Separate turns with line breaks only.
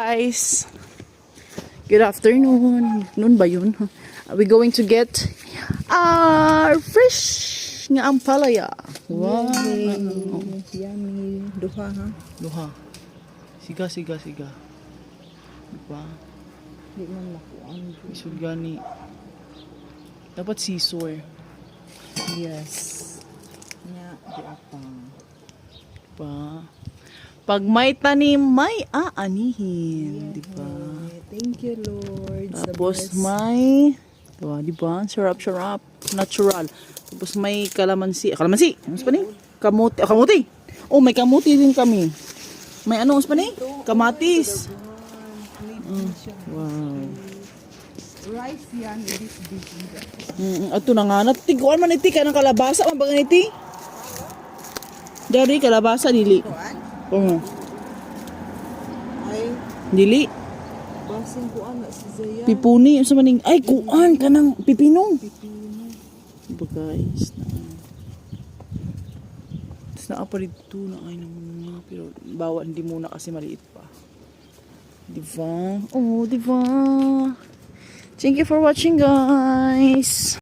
Guys, good afternoon. Noon ba yun? Are we going to get fresh nga ampalaya? Wow.
Yummy. Duha ha?
Duha. Siga. Diba?
Di man makuan.
Isod gani. Dapat sisor.
Yes. Nya di apang.
Diba? Pag may tanim, may aanihin. Diba?
Thank you, Lord.
Tapos may, diba? Sarap. Natural. Tapos may kalamansi. Kalamansi! Ano pa ni? Kamuti. Kamuti! Oh, may kamuti din kami. May ano pa ni? Kamatis. Wow.
Rice yan.
Ato na nga. Natiguan man iti ka ng kalabasa. Ang baga iti? Dari, kalabasa, dili. Oo.
Ay,
Dili.
basing kuan na si Zaya.
Pipuni. Sa maning, ay, kuan ka ng pipinong.
Pipino.
Diba guys? Tapos naapa dito na ay naman. Pero bawa hindi muna kasi maliit pa. Diba? Oh, diba? Thank you for watching guys.